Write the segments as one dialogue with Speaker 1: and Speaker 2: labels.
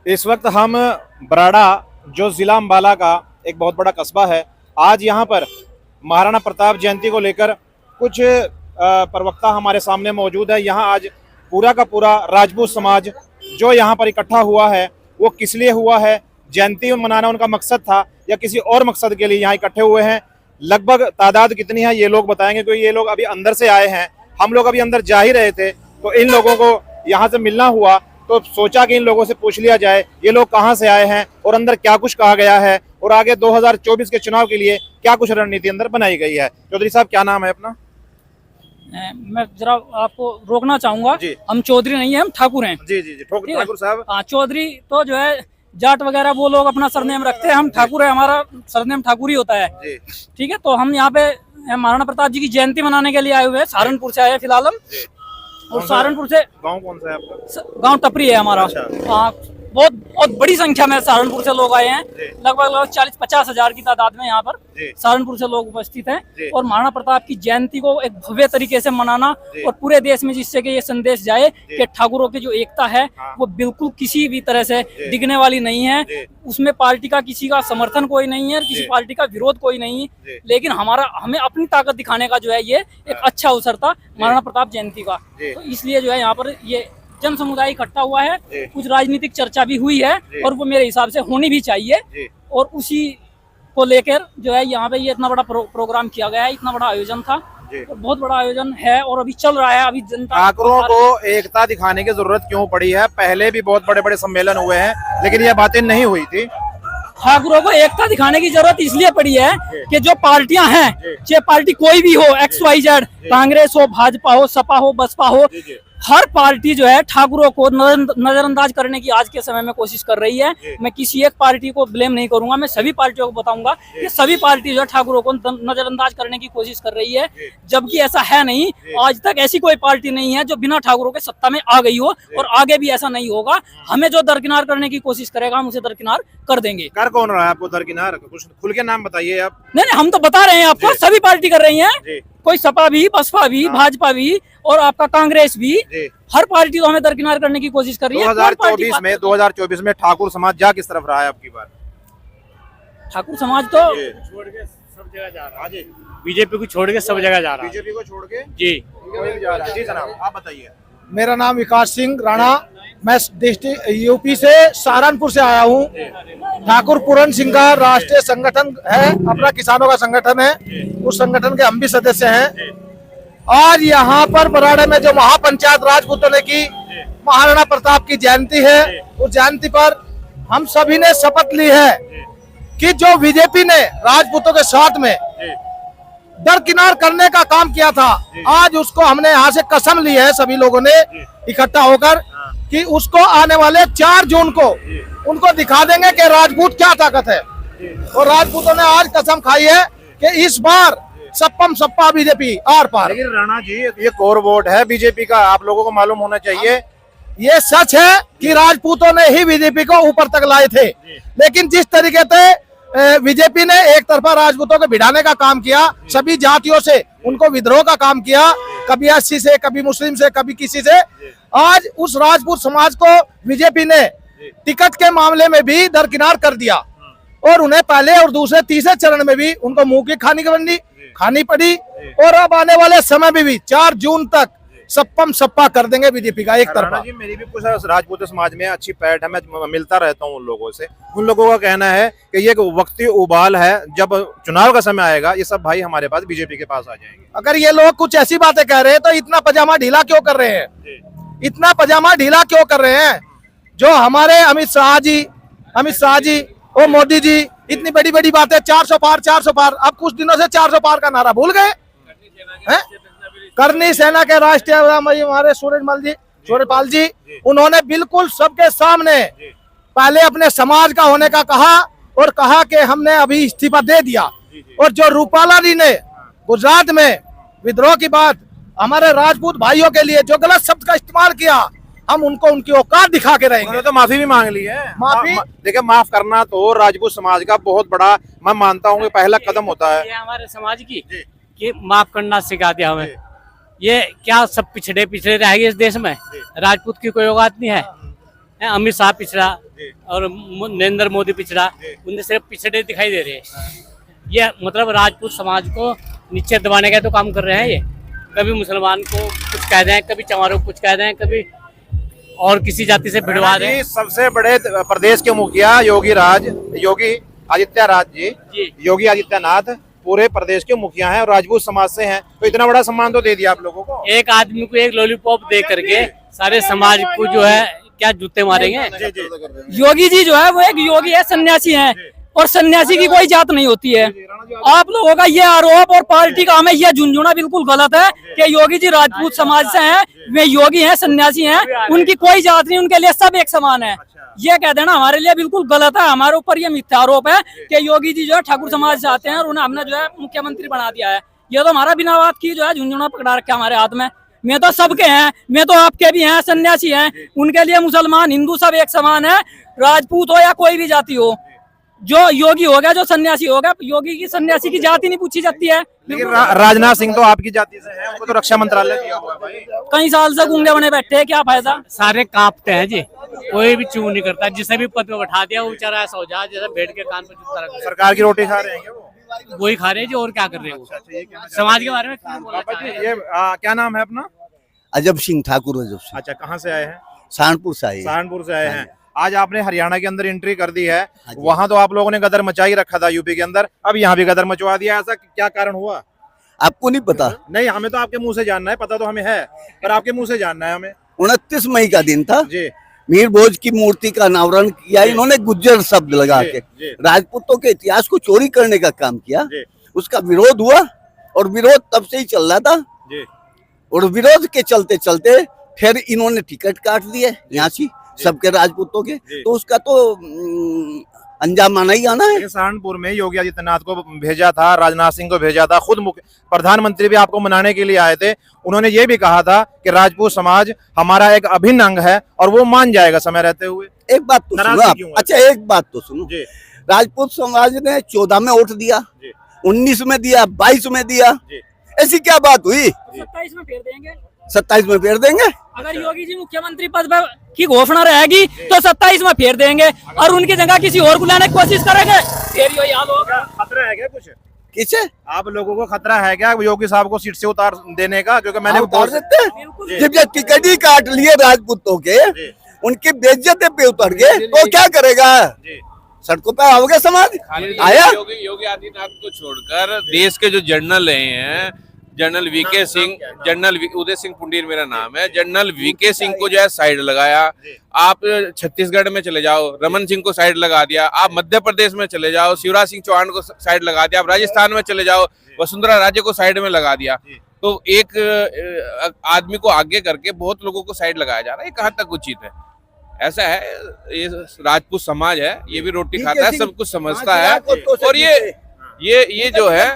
Speaker 1: इस वक्त हम बराड़ा जो जिला अम्बाला का एक बहुत बड़ा कस्बा है, आज यहाँ पर महाराणा प्रताप जयंती को लेकर कुछ प्रवक्ता हमारे सामने मौजूद है। यहाँ आज पूरा का पूरा राजपूत समाज जो यहाँ पर इकट्ठा हुआ है वो किस लिए हुआ है, जयंती मनाना उनका मकसद था या किसी और मकसद के लिए यहाँ इकट्ठे हुए हैं। लगभग तादाद कितनी है ये लोग बताएंगे, क्योंकि ये लोग अभी अंदर से आए हैं। हम लोग अभी अंदर जा ही रहे थे तो इन लोगों को यहाँ से मिलना हुआ, तो सोचा कि इन लोगों से पूछ लिया जाए ये लोग कहाँ से आए हैं और अंदर क्या कुछ कहा गया है और आगे 2024 के चुनाव के लिए क्या कुछ रणनीति अंदर बनाई गई है। चौधरी साहब, क्या नाम है अपना?
Speaker 2: मैं जरा आपको रोकना चाहूंगा, हम चौधरी नहीं है, हम ठाकुर हैं।
Speaker 1: जी जी जी, ठाकुर साहब।
Speaker 2: हाँ, चौधरी तो जो है जाट वगैरह वो लोग अपना सरनेम रखते हैं, हम ठाकुर है, हमारा सरनेम ठाकुर ही होता है। ठीक है, तो हम यहाँ पे महाराणा प्रताप जी की जयंती मनाने के लिए आए हुए हैं। सहारनपुर से आए हैं फिलहाल हम। और सहारनपुर से
Speaker 1: गांव कौन सा है आपका?
Speaker 2: गांव टपरी है हमारा। हाँ, बहुत बहुत बड़ी संख्या में सहारनपुर से लोग आए हैं। लगभग 40-50 हजार की तादाद में यहाँ पर सहारनपुर से लोग उपस्थित हैं। और महाराणा प्रताप की जयंती को एक भव्य तरीके से मनाना और पूरे देश में जिससे कि ये संदेश जाए कि ठाकुरों की जो एकता है वो बिल्कुल किसी भी तरह से दिखने वाली नहीं है। उसमें पार्टी का किसी का समर्थन कोई नहीं है, किसी पार्टी का विरोध कोई नहीं है, लेकिन हमें अपनी ताकत दिखाने का जो है ये एक अच्छा अवसर था महाराणा प्रताप जयंती का। तो इसलिए जो है यहाँ पर ये जन समुदाय इकट्ठा हुआ है। कुछ राजनीतिक चर्चा भी हुई है और वो मेरे हिसाब से होनी भी चाहिए। और उसी को लेकर जो है यहाँ पे ये इतना बड़ा प्रोग्राम किया गया है, इतना बड़ा आयोजन था। और बहुत बड़ा आयोजन है और अभी चल रहा है। अभी जनता
Speaker 1: ठाकुरों को एकता दिखाने की जरूरत क्यों पड़ी है? पहले भी बहुत बड़े बड़े सम्मेलन हुए हैं लेकिन ये बातें नहीं हुई थी।
Speaker 2: ठाकुरों को एकता दिखाने की जरूरत इसलिए पड़ी है कि जो पार्टियां हैं, चाहे पार्टी कोई भी हो, XYZ, कांग्रेस हो, भाजपा हो, सपा हो, बसपा हो, हर पार्टी जो है ठाकुरों को नजरअंदाज करने की आज के समय में कोशिश कर रही है। मैं किसी एक पार्टी को ब्लेम नहीं करूंगा, मैं सभी पार्टियों को बताऊंगा कि सभी पार्टी जो है ठाकुरों को नजरअंदाज करने की कोशिश कर रही है, जबकि ऐसा है नहीं। आज तक ऐसी कोई पार्टी नहीं है जो बिना ठाकुरों के सत्ता में आ गई हो और आगे भी ऐसा नहीं होगा। हमें जो दरकिनार करने की कोशिश करेगा हम उसे दरकिनार कर देंगे।
Speaker 1: कर कौन रहा है आपको दरकिनार? कुछ खुल के नाम बताइए आप।
Speaker 2: नहीं, हम तो बता रहे हैं आपको, सभी पार्टी कर रही है। कोई सपा भी, बसपा भी, भाजपा भी और आपका कांग्रेस भी, हर पार्टी तो हमें दरकिनार करने की कोशिश कर रही है।
Speaker 1: 2024 में ठाकुर समाज जा किस तरफ रहा है आपकी बार?
Speaker 2: ठाकुर समाज तो
Speaker 3: छोड़ के सब जगह जा रहा है। बीजेपी को छोड़ के सब जगह जा रहा है।
Speaker 1: बीजेपी को छोड़ के
Speaker 3: जी
Speaker 1: जा रहा है। जी जनाब, आप बताइए।
Speaker 4: मेरा नाम विकास सिंह राणा, मैं डिस्ट्रिक्ट यूपी से सहारनपुर से आया हूँ। ठाकुर पूरन सिंह का राष्ट्रीय संगठन है, अपना किसानों का संगठन है, उस संगठन के हम भी सदस्य हैं। आज यहाँ पर बराड़ा में जो महापंचायत राजपूतों ने की महाराणा प्रताप की जयंती है, उस जयंती पर हम सभी ने शपथ ली है कि जो बीजेपी ने राजपूतों के साथ में दरकिनार करने का काम किया था, आज उसको हमने यहाँ से कसम ली है सभी लोगों ने इकट्ठा होकर कि उसको आने वाले 4 जून को उनको दिखा देंगे कि राजपूत क्या ताकत है। और राजपूतों ने आज कसम खाई है कि इस बार सप्पम सप्पा बीजेपी आर पार।
Speaker 1: लेकिन राणा जी, ये कोर वोट है बीजेपी का, आप लोगों को मालूम होना चाहिए।
Speaker 4: ये सच है कि राजपूतों ने ही बीजेपी को ऊपर तक लाए थे, लेकिन जिस तरीके से बीजेपी ने एक तरफा राजपूतों को भिड़ाने का काम किया, सभी जातियों से उनको विद्रोह का काम किया, कभी एससी से, कभी मुस्लिम से, कभी किसी से, आज उस राजपूत समाज को बीजेपी ने टिकट के मामले में भी दरकिनार कर दिया और उन्हें पहले और दूसरे तीसरे चरण में भी उनको मुंह की खानी पड़ी। और अब आने वाले समय में भी 4 जून तक सप्पम सप्पा कर देंगे बीजेपी का एक तरफा।
Speaker 1: जी, मेरी भी कुछ राजपूत समाज में अच्छी पैठ है, मैं मिलता रहता हूँ उन लोगों से। उन लोगों का कहना है कि ये वक्ती उबाल है, जब चुनाव का समय आएगा ये सब भाई हमारे पास बीजेपी के पास आ जाएंगे।
Speaker 4: अगर ये लोग कुछ ऐसी बातें कह रहे हैं तो इतना पजामा ढीला क्यों कर रहे हैं? इतना पजामा ढीला क्यों कर रहे हैं? जो हमारे अमित शाह जी और मोदी जी इतनी बड़ी बड़ी बातें, 400 पार 400 पार, अब कुछ दिनों से 400 पार का नारा भूल गए हैं। करनी सेना के राष्ट्रीय हमारे सूरजपाल जी, उन्होंने बिल्कुल सबके सामने पहले अपने समाज का होने का कहा और कहा कि हमने अभी इस्तीफा दे दिया। और जो रूपाला जी ने गुजरात में विद्रोह की बात हमारे राजपूत भाइयों के लिए जो गलत शब्द का इस्तेमाल किया, हम उनको उनकी औकात दिखा के रहेंगे।
Speaker 1: तो माफी भी मांग ली है।
Speaker 4: माफी
Speaker 1: देखिए, माफ करना तो राजपूत समाज का बहुत बड़ा, मैं मानता हूँ, पहला कदम होता है।
Speaker 3: ये हमारे समाज की कि माफ करना सिखा दिया हमें। ये क्या सब पिछड़े रह गए इस देश में? राजपूत की कोई औकात नहीं है। अमित शाह पिछड़ा, और नरेंद्र मोदी पिछड़ा, उनसे सिर्फ पिछड़े दिखाई दे रहे हैं। ये मतलब राजपूत समाज को नीचे दबाने का तो काम कर रहे हैं ये। कभी मुसलमान को कुछ कह दें, कभी चमारों को कुछ कह दें, कभी और किसी जाति से भिड़वा दें।
Speaker 1: सबसे बड़े प्रदेश के मुखिया योगी आदित्यनाथ जी, योगी आदित्यनाथ पूरे प्रदेश के मुखिया हैं और राजपूत समाज से हैं, तो इतना बड़ा सम्मान तो दे दिया आप लोगों को।
Speaker 3: एक आदमी को एक लॉलीपॉप दे करके सारे समाज को जो है क्या जूते मारेंगे।
Speaker 2: योगी जी जो है वो एक योगी है, सन्यासी हैं, और सन्यासी की कोई जात नहीं होती है। आप लोगों का ये आरोप और पार्टी का हमें ये झुंझुना बिल्कुल गलत है कि योगी जी राजपूत समाज से हैं, वे योगी हैं, सन्यासी हैं, उनकी कोई जात नहीं, उनके लिए सब एक समान है। ये कह देना हमारे लिए बिल्कुल गलत है। हमारे ऊपर ये मिथ्या आरोप है कि योगी जी जो है ठाकुर समाज से आते हैं और उन्हें हमने जो है मुख्यमंत्री बना दिया है। ये तो हमारा बिना बात की जो है झुंझुना पकड़ा रखा है हमारे हाथ में। मैं तो सबके हैं, मैं तो आपके भी हैं, सन्यासी हैं, उनके लिए मुसलमान हिंदू सब एक समान है, राजपूत हो या कोई भी जाति हो। जो योगी होगा, जो सन्यासी होगा, योगी की सन्यासी की जाति नहीं पूछी जाती है।
Speaker 1: लेकिन राजनाथ सिंह तो आपकी जाति से हैं, उनको तो रक्षा मंत्रालय दिया हुआ है भाई।
Speaker 2: कई साल से गूंगे बने बैठे हैं, क्या फायदा।
Speaker 3: सारे कांपते हैं जी, कोई भी चूं नहीं करता। जिसे भी पद पे बैठा दिया वो बेचारा ऐसा हो जाए जैसे भेड़ के कान पर जूता रख।
Speaker 1: सरकार की रोटी खा रहे हैं क्या वो?
Speaker 3: वही खा रहे हैं जी, और क्या कर रहे हैं वो। समाज के बारे में क्या बोलना
Speaker 1: पापा जी,
Speaker 3: चाह रहे हैं?
Speaker 1: ये क्या नाम है अपना?
Speaker 5: अजब सिंह, ठाकुर अजब सिंह।
Speaker 1: अच्छा, कहाँ से आए हैं?
Speaker 5: सहारनपुर से आए।
Speaker 1: सहारनपुर से आए हैं। आज आपने हरियाणा के अंदर एंट्री कर दी है, वहां तो आप लोगों ने गदर मचा ही रखा था यूपी के अंदर, अब यहाँ भी गदर मचवा दिया, ऐसा क्या कारण हुआ?
Speaker 5: आपको नहीं पता?
Speaker 1: नहीं, हमें तो आपके मुंह से जानना है, पता तो हमें है, पर आपके मुंह से जानना है हमें।
Speaker 5: 29 मई का दिन था
Speaker 1: जी,
Speaker 5: मीर भोज की मूर्ति का अनावरण किया इन्होंने गुज्जर शब्द लगा के, राजपूतों के इतिहास को चोरी करने का काम किया। उसका विरोध हुआ और विरोध तब से ही चल रहा था
Speaker 1: जी।
Speaker 5: और विरोध के चलते चलते फिर इन्होंने टिकट काट दिए यहाँ से सबके राजपूतों के, तो उसका तो अंजाम आना ही आना है।
Speaker 1: सहारनपुर में योगी आदित्यनाथ को भेजा था, राजनाथ सिंह को भेजा था, खुद प्रधानमंत्री भी आपको मनाने के लिए आए थे। उन्होंने ये भी कहा था कि राजपूत समाज हमारा एक अभिन्न अंग है और वो मान जाएगा समय रहते हुए।
Speaker 5: एक बात तो सुनो आप, अच्छा एक बात तो सुनो, राजपूत समाज ने 14 में वोट दिया, 19 में दिया, 22 में दिया, ऐसी क्या बात हुई?
Speaker 2: 27 में फेर देंगे,
Speaker 5: 27 में फेर देंगे।
Speaker 2: अगर योगी जी मुख्यमंत्री पद की घोषणा रहेगी तो 27 में फेर देंगे और उनकी जगह किसी और को लाने की कोशिश करेंगे, फिर यही हाल होगा।
Speaker 1: खतरा है क्या कुछ?
Speaker 5: किसे?
Speaker 1: आप लोगों को खतरा है क्या योगी साहब को सीट से उतार देने का? क्योंकि मैंने
Speaker 5: उतार देते हैं। जब ये टिकट ही काट लिए राजपूतों के, उनकी बेइज्जती पे उतर गए तो क्या करेगा? सड़कों पे आओगे समाज आया।
Speaker 6: योगी आदित्यनाथ को छोड़कर देश के जो जनरल हैं, general VK Singh, general Uday Singh Pundir मेरा नाम है, जनरल वीके सिंह को जो है साइड लगाया। आप छत्तीसगढ़ में चले जाओ, रमन सिंह को साइड लगा दिया। आप मध्य प्रदेश में चले जाओ, शिवराज सिंह चौहान को साइड लगा दिया। आप राजस्थान में चले जाओ, वसुंधरा राजे को साइड में लगा दिया। तो एक आदमी को आगे करके बहुत लोगों को साइड लगाया जा रहा है, ये कहाँ तक उचित है? ऐसा है, ये राजपूत समाज है, ये भी रोटी खाता है, सब कुछ समझता है। और ये जो है,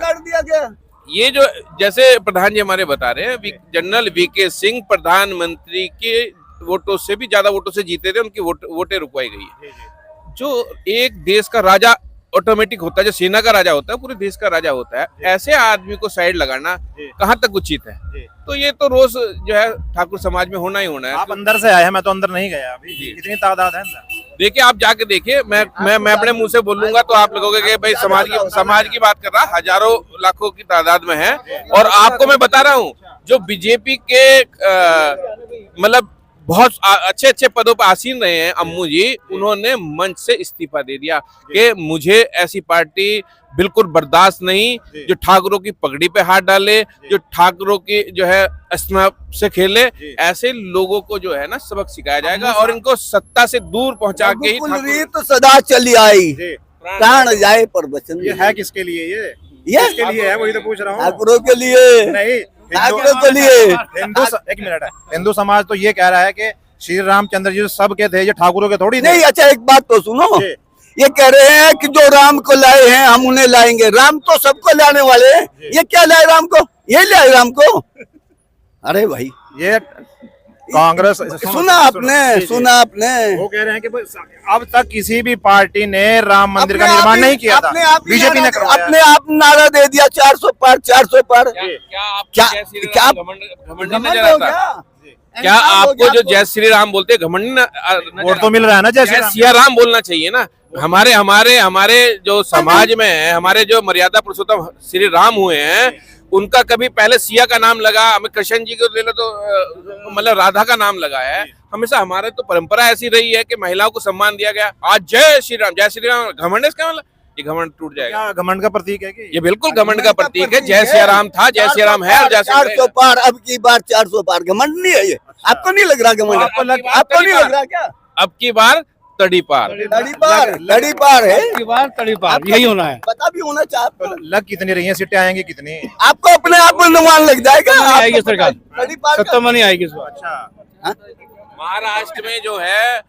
Speaker 6: ये जो जैसे प्रधान जी हमारे बता रहे हैं, जनरल वीके सिंह प्रधानमंत्री के वोटों से भी ज्यादा वोटों से जीते थे, उनकी वोटें रुकवाई गई है। जो एक देश का राजा ऑटोमेटिक होता है, जो सेना का राजा होता है, पूरे देश का राजा होता है, ऐसे आदमी को साइड लगाना कहाँ तक उचित है? तो ये तो रोज जो है ठाकुर समाज में होना ही होना है।
Speaker 1: आप अंदर से आए हैं, मैं तो अंदर नहीं गया अभी। कितनी तादाद है अंदर?
Speaker 6: देखिए, आप जाके देखिए, मैं अपने मुंह से बोलूंगा तो आप लगोगे कि भाई समाज की बात कर रहा, हजारों लाखों की तादाद में है। और आपको मैं बता रहा हूँ, जो बीजेपी के मतलब बहुत अच्छे पदों पर आसीन रहे हैं अम्मू जी, उन्होंने मंच से इस्तीफा दे दिया कि मुझे ऐसी पार्टी बिल्कुल बर्दाश्त नहीं जो ठाकुरों की पगड़ी पे हाथ डाले, जो ठाकुरों की जो है अस्मा से खेले। ऐसे लोगों को जो है ना सबक सिखाया जाएगा और इनको सत्ता से दूर पहुंचा के ही
Speaker 5: रीत सदा चली आई, प्राण जाए पर वचन।
Speaker 1: ये है किसके लिए? ये किसके लिए है? वही तो पूछ रहा हूँ।
Speaker 5: ठाकुरों के लिए
Speaker 1: नहीं,
Speaker 5: ठाकुरों के लिए।
Speaker 1: एक मिनट है, हिंदू समाज तो ये कह रहा है कि श्री रामचंद्र जी सब के थे, ये ठाकुरों के थोड़ी
Speaker 5: नहीं। अच्छा एक बात तो सुनो, ये कह रहे हैं कि जो राम को लाए हैं हम उन्हें लाएंगे। राम तो सबको लाने वाले हैं, ये क्या लाए राम को? ये लाए राम को? अरे भाई, ये
Speaker 1: कांग्रेस
Speaker 5: सुना आपने
Speaker 1: वो कह रहे हैं कि अब तक किसी भी पार्टी ने राम मंदिर का निर्माण नहीं किया था, बीजेपी ने करवाया।
Speaker 5: अपने आप नारा दे दिया 400 पार 400 पार।
Speaker 6: क्या घमंड नजर आता है? क्या आपको जो जय श्री राम बोलते घमंड
Speaker 1: वोट तो मिल रहा है ना जैसे
Speaker 6: जय सिया राम बोलना चाहिए ना। हमारे हमारे हमारे जो समाज में है, हमारे जो मर्यादा पुरुषोत्तम श्री राम हुए हैं, उनका कभी पहले सिया का नाम लगा, हमें कृष्ण जी को ले लो तो मतलब राधा का नाम लगा है। हमेशा हमारे तो परंपरा ऐसी रही है कि महिलाओं को सम्मान दिया गया। आज जय श्री राम घमंड, इसका मतलब ये घमंड टूट जाएगा।
Speaker 1: क्या घमंड का प्रतीक है कि
Speaker 6: ये बिल्कुल घमंड का प्रतीक है। जय सिया राम था, जय सिया राम है और जय
Speaker 5: 400 पार, अब की बार 400 पार। घमंड नहीं है ये, आपको नहीं लग रहा घमंड? आपको नहीं लग रहा क्या?
Speaker 6: अब की बार तड़ी पार,
Speaker 5: लड़ी पार है,
Speaker 3: तड़ी पार यही होना है।
Speaker 5: पता भी होना चाहिए।
Speaker 1: लग कितनी रही है, सीटें आएंगी कितनी?
Speaker 5: आपको अपने आप को अनुमान लग जाएगा।
Speaker 3: आएगी सरकार,
Speaker 5: लड़ी पार
Speaker 3: सत्ता में नहीं आएगी इस बार।
Speaker 1: अच्छा,
Speaker 6: महाराष्ट्र में जो है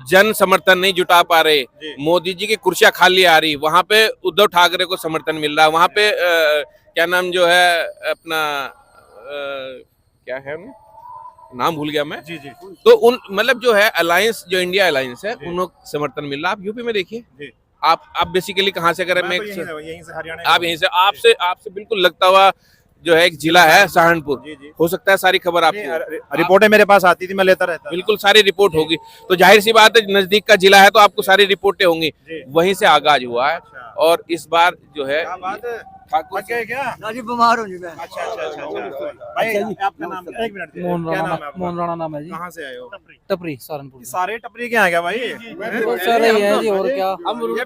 Speaker 6: जन समर्थन नहीं जुटा पा रहे, मोदी जी की कुर्सियां खाली आ रही, वहां पे उद्धव ठाकरे को समर्थन मिल रहा है। वहां पे क्या नाम जो है अपना क्या है नाम भूल गया मैं।
Speaker 1: जी जी
Speaker 6: तो उन मतलब जो है अलायंस, जो इंडिया अलायंस है, उनको समर्थन मिल रहा है। आप यूपी में देखिए, आप बेसिकली कहाँ से करें?
Speaker 1: मैं
Speaker 6: मैं
Speaker 1: तो यहीं से हरियाणा।
Speaker 6: आप यहीं से, आपसे बिल्कुल लगता हुआ जो है एक जिला है सहारनपुर।
Speaker 1: जी, जी।
Speaker 6: हो सकता है सारी खबर आपको,
Speaker 1: रिपोर्टें मेरे पास आती थी, मैं लेता रहता।
Speaker 6: बिल्कुल सारी रिपोर्ट होगी। तो जाहिर सी बात है, नजदीक का जिला है तो आपको सारी रिपोर्टें होंगी।
Speaker 1: जी।
Speaker 6: वहीं से आगाज हुआ है। और इस बार जो है
Speaker 1: क्या बात है,
Speaker 6: ठाकुर
Speaker 1: थक गए क्या?
Speaker 5: बीमार हो जी मैं।
Speaker 1: अच्छा अच्छा अच्छा भाई, आपका नाम एक मिनट,
Speaker 2: मोहन
Speaker 1: क्या नाम है
Speaker 2: राणा,
Speaker 1: आपका?
Speaker 2: मोहन राणा नाम है जी।
Speaker 1: कहाँ से आए हो?
Speaker 2: टपरी सहारनपुर।
Speaker 1: सारे टपरी के आ गया भाई।
Speaker 2: बहुत सारे ही हैं जी, और क्या।
Speaker 1: ये